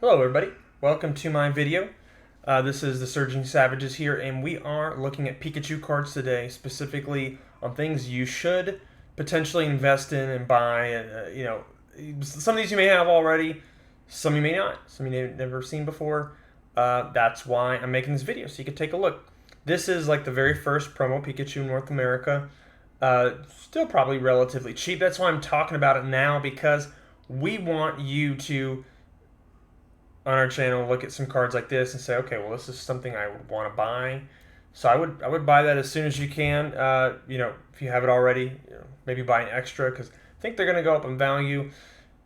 Hello everybody, welcome to my video. This is the Surging Savages here, and we are looking at Pikachu cards today, specifically on things you should potentially invest in and buy. Some of these you may have already, some you may not, some you may have never seen before. That's why I'm making this video, so you can take a look. This is like the very first promo Pikachu in North America. Still probably relatively cheap. That's why I'm talking about it now, because we want you to on our channel look at some cards like this and say, okay, well, this is something I would want to buy. So I would buy that as soon as you can. If you have it already, maybe buy an extra, because I think they're going to go up in value.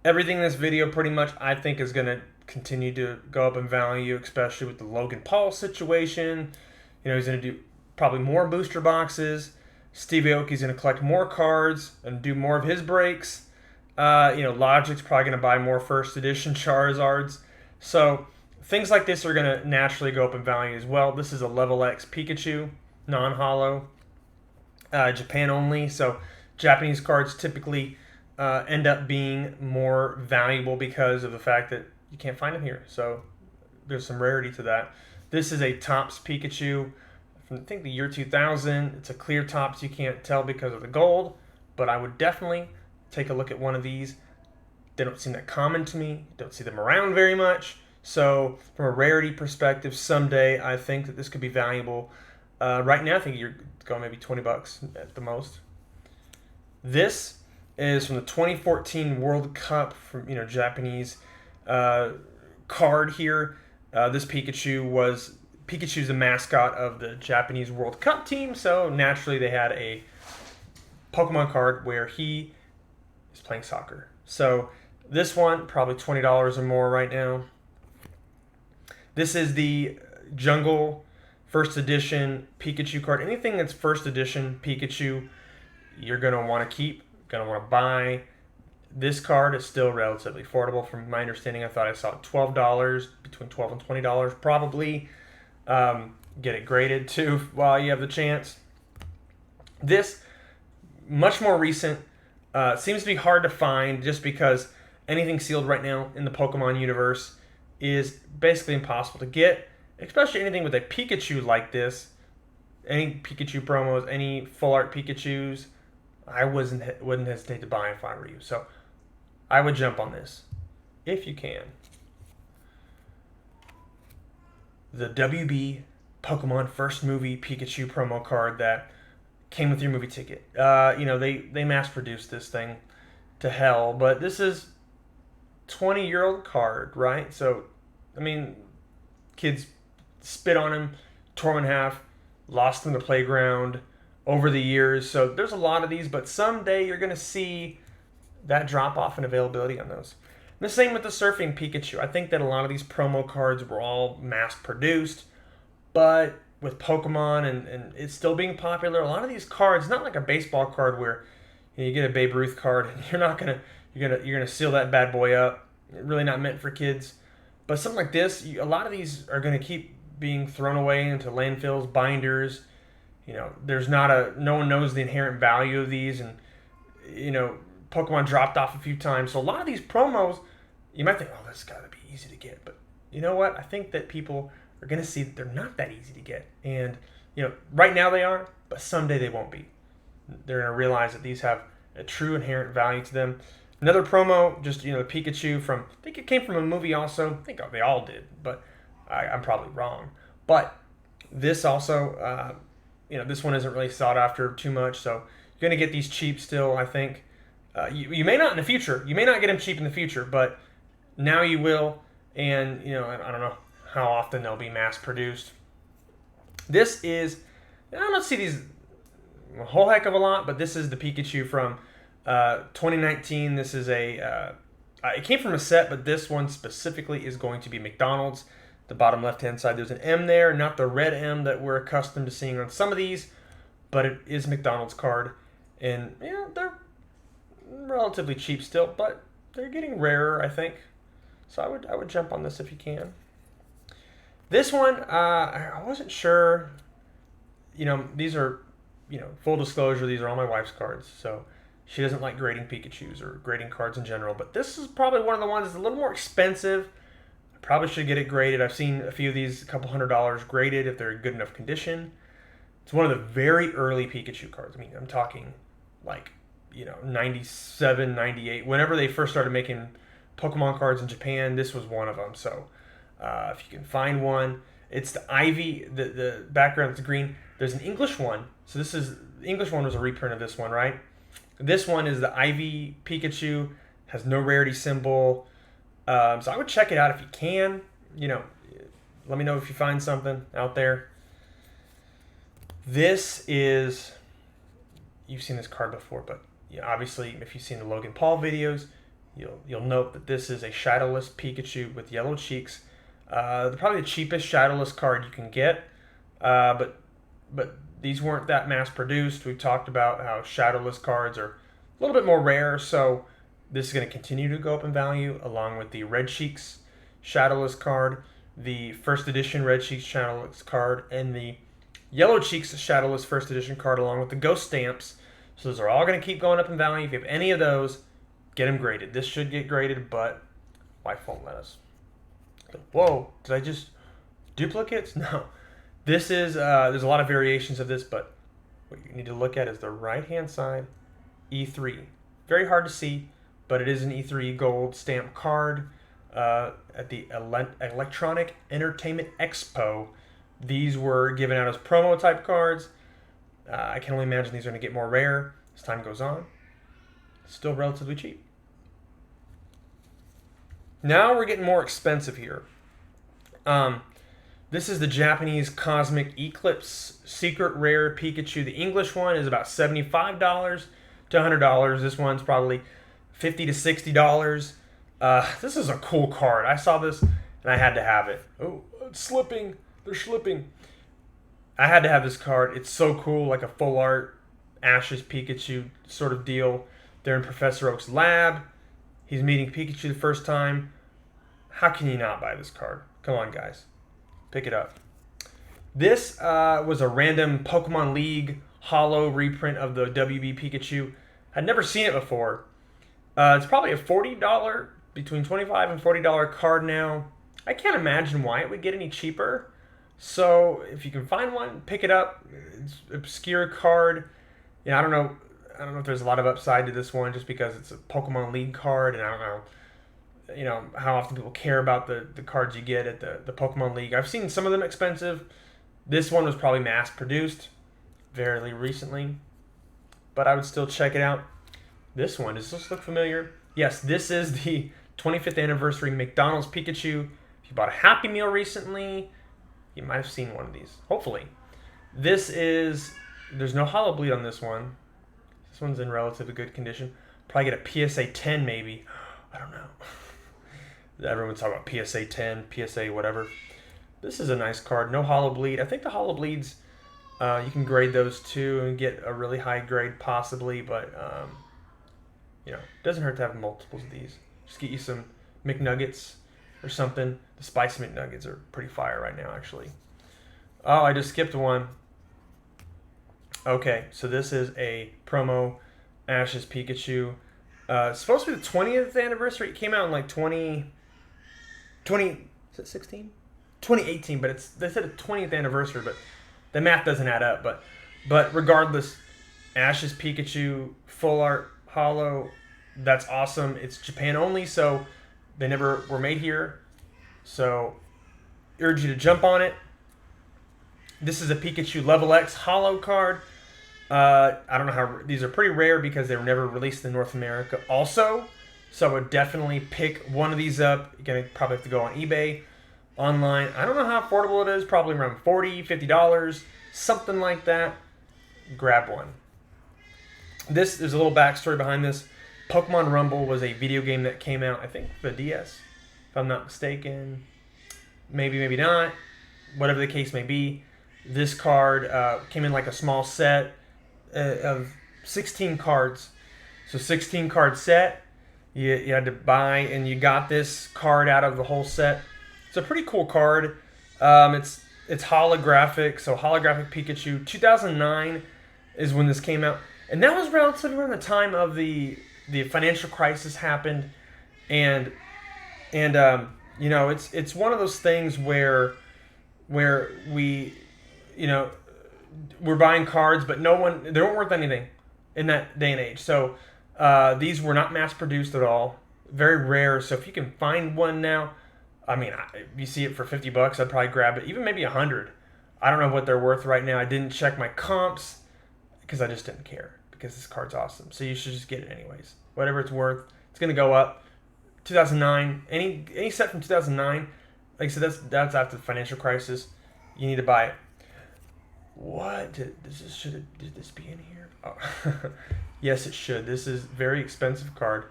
Everything in this video pretty much I think is going to continue to go up in value, especially with the Logan Paul situation. He's going to do probably more booster boxes. Steve Aoki's going to collect more cards and do more of his breaks. Logic's probably going to buy more first edition Charizards. So things like this are going to naturally go up in value as well. This is a level X Pikachu, non-holo, Japan only. So Japanese cards typically end up being more valuable because of the fact that you can't find them here. So there's some rarity to that. This is a Topps Pikachu from, I think, the year 2000. It's a clear Topps. You can't tell because of the gold, but I would definitely take a look at one of these. They don't seem that common to me. Don't see them around very much. So from a rarity perspective, someday I think that this could be valuable. Right now I think you're going maybe 20 bucks at the most. This is from the 2014 World Cup from Japanese card here. This Pikachu's the mascot of the Japanese World Cup team, so naturally they had a Pokemon card where he is playing soccer. So this one, probably $20 or more right now. This is the Jungle First Edition Pikachu card. Anything that's First Edition Pikachu, you're going to want to keep, going to want to buy. This card is still relatively affordable. From my understanding, I thought I saw $12, between $12 and $20 probably. Get it graded too while you have the chance. This, much more recent, seems to be hard to find just because anything sealed right now in the Pokemon universe is basically impossible to get, especially anything with a Pikachu like this. Any Pikachu promos, any full art Pikachus, I wouldn't hesitate to buy if I were you. So I would jump on this if you can. The WB Pokemon First Movie Pikachu promo card that came with your movie ticket. They mass produced this thing to hell, but this is 20-year-old card, right? So, kids spit on him, tore him in half, lost him in the playground over the years. So there's a lot of these, but someday you're going to see that drop off in availability on those. And the same with the Surfing Pikachu. I think that a lot of these promo cards were all mass produced, but with Pokemon and it's still being popular, a lot of these cards, not like a baseball card where you get a Babe Ruth card and you're gonna seal that bad boy up. Really not meant for kids. But something like this, a lot of these are gonna keep being thrown away into landfills, binders. There's no one knows the inherent value of these, and Pokemon dropped off a few times. So a lot of these promos, you might think, oh, this got to be easy to get, but you know what? I think that people are going to see that they're not that easy to get. And, right now they are, but someday they won't be. They're going to realize that these have a true inherent value to them. Another promo, just, the Pikachu from, I think it came from a movie also. I think they all did, but I'm probably wrong. But this also, this one isn't really sought after too much, so you're going to get these cheap still, I think. You may not in the future. You may not get them cheap in the future, but now you will. And, I don't know how often they'll be mass produced. This is, I don't see these a whole heck of a lot, but this is the Pikachu from 2019. This is it came from a set, but this one specifically is going to be McDonald's. The bottom left-hand side, there's an M there, not the red M that we're accustomed to seeing on some of these, but it is McDonald's card. And, they're relatively cheap still, but they're getting rarer, I think. So I would jump on this if you can. This one, I wasn't sure. These are, full disclosure, these are all my wife's cards. So she doesn't like grading Pikachus or grading cards in general. But this is probably one of the ones that's a little more expensive. Probably should get it graded. I've seen a few of these, a couple $100 graded if they're in good enough condition. It's one of the very early Pikachu cards. I mean, I'm talking like, 97, 98. Whenever they first started making Pokemon cards in Japan, this was one of them. So if you can find one, it's the Ivy, the background is green. There's an English one. So the English one was a reprint of this one, right? This one is the Ivy Pikachu, has no rarity symbol. So I would check it out if you can. Let me know if you find something out there. This is, you've seen this card before, but obviously if you've seen the Logan Paul videos, you'll note that this is a shadowless Pikachu with yellow cheeks. Probably the cheapest shadowless card you can get, but these weren't that mass produced. We've talked about how shadowless cards are a little bit more rare, so this is going to continue to go up in value, along with the Red Cheeks shadowless card, the first edition Red Cheeks shadowless card, and the Yellow Cheeks shadowless first edition card, along with the Ghost Stamps. So those are all going to keep going up in value. If you have any of those, get them graded. This should get graded, but wife won't let us. Whoa, did I just duplicates? No. This is, there's a lot of variations of this, but what you need to look at is the right-hand side, E3. Very hard to see, but it is an E3 gold stamp card at the Electronic Entertainment Expo. These were given out as promo type cards. I can only imagine these are going to get more rare as time goes on. Still relatively cheap. Now we're getting more expensive here. This is the Japanese Cosmic Eclipse Secret Rare Pikachu. The English one is about $75 to $100. This one's probably $50 to $60. This is a cool card. I saw this and I had to have it. Oh, it's slipping. They're slipping. I had to have this card. It's so cool, like a full art Ash's Pikachu sort of deal. They're in Professor Oak's lab. He's meeting Pikachu the first time. How can you not buy this card? Come on, guys. Pick it up. This was a random Pokemon League holo reprint of the WB Pikachu. I'd never seen it before. It's probably a $40, between $25 and $40 card now. I can't imagine why it would get any cheaper. So if you can find one, pick it up. It's an obscure card. I don't know if there's a lot of upside to this one just because it's a Pokemon League card, and I don't know, how often people care about the cards you get at the Pokemon League. I've seen some of them expensive. This one was probably mass produced very recently, but I would still check it out. This one, does this look familiar? Yes, this is the 25th anniversary McDonald's Pikachu. If you bought a Happy Meal recently, you might have seen one of these, hopefully. There's no hollow bleed on this one. This one's in relatively good condition. Probably get a PSA 10 maybe. I don't know. Everyone's talking about PSA 10, PSA whatever. This is a nice card. No hollow bleed. I think the hollow bleeds, you can grade those too and get a really high grade possibly, but it doesn't hurt to have multiples of these. Just get you some McNuggets or something. The spicy McNuggets are pretty fire right now, actually. Oh, I just skipped one. Okay, so this is a promo Ash's Pikachu. It's supposed to be the 20th anniversary. It came out in like 20, is it 16? 2018, but they said a 20th anniversary, but the math doesn't add up. But regardless, Ash's Pikachu full art holo, that's awesome. It's Japan only, so they never were made here. So urge you to jump on it. This is a Pikachu Level X holo card. I don't know how, these are pretty rare because they were never released in North America also. So I would definitely pick one of these up. You're going to probably have to go on eBay, online. I don't know how affordable it is, probably around $40, $50, something like that. Grab one. There's a little backstory behind this. Pokemon Rumble was a video game that came out, I think, for the DS, if I'm not mistaken. Maybe, maybe not. Whatever the case may be. This card came in like a small set of 16 cards. So 16 card set. You had to buy, and you got this card out of the whole set. It's a pretty cool card. It's holographic, so Holographic Pikachu. 2009 is when this came out. And that was relatively around the time of the financial crisis happened. And it's one of those things where we, you know, we're buying cards, but they weren't worth anything in that day and age. So these were not mass produced at all, very rare. So if you can find one now, I mean, if you see it for $50, I'd probably grab it, even maybe 100. I don't know what they're worth right now. I didn't check my comps because I just didn't care, because this card's awesome. So you should just get it anyways. Whatever it's worth, it's gonna go up. 2009, any set from 2009, like I said, that's after the financial crisis. You need to buy it. What did this be in here? Oh. Yes, it should. This is very expensive card,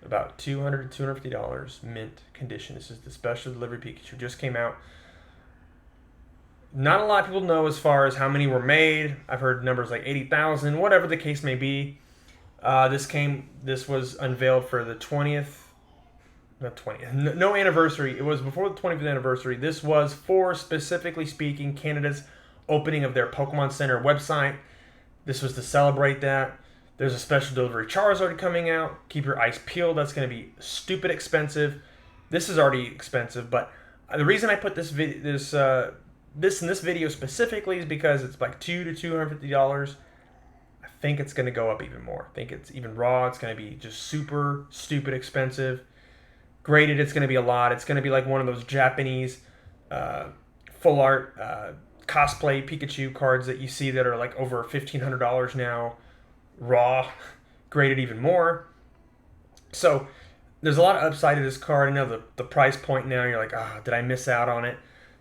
about $200 to $250, mint condition. This is the special delivery Pikachu. Just came out. Not a lot of people know as far as how many were made. I've heard numbers like 80,000, whatever the case may be. This was unveiled for the 20th, not 20th, no anniversary. It was before the 25th anniversary. This was for, specifically speaking, Canada's opening of their Pokemon Center website. This was to celebrate that. There's a special delivery Charizard coming out. Keep your eyes peeled. That's going to be stupid expensive. This is already expensive, but the reason I put this in this video specifically is because it's like $200 to $250. I think it's going to go up even more. I think it's even raw. It's going to be just super stupid expensive. Graded, it's going to be a lot. It's going to be like one of those Japanese full art cosplay Pikachu cards that you see that are like over $1,500 now. Raw, graded even more. So there's a lot of upside to this card. I know the price point now. You're like, did I miss out on it?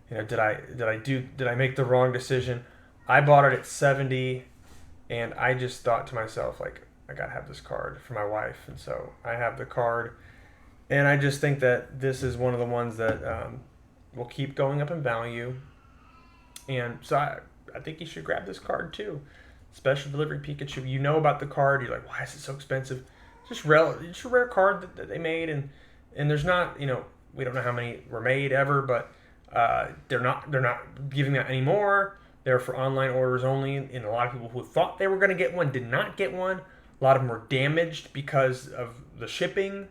Did I make the wrong decision? I bought it at 70, and I just thought to myself, like, I gotta have this card for my wife, and so I have the card, and I just think that this is one of the ones that will keep going up in value, and so I think you should grab this card too. Special delivery Pikachu. You know about the card. You're like, why is it so expensive? It's just a rare card that they made, and there's not, we don't know how many were made ever, but they're not giving out anymore. They're for online orders only, and a lot of people who thought they were going to get one did not get one. A lot of them were damaged because of the shipping.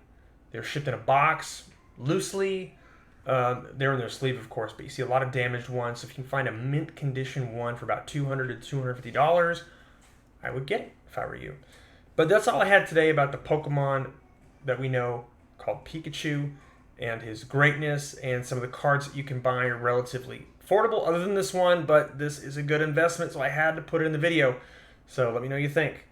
They're shipped in a box loosely. They're in their sleeve, of course, but you see a lot of damaged ones. So if you can find a mint condition one for about $200 to $250, I would get it if I were you. But that's all I had today about the Pokemon that we know called Pikachu and his greatness, and some of the cards that you can buy are relatively affordable other than this one, but this is a good investment, so I had to put it in the video. So let me know what you think.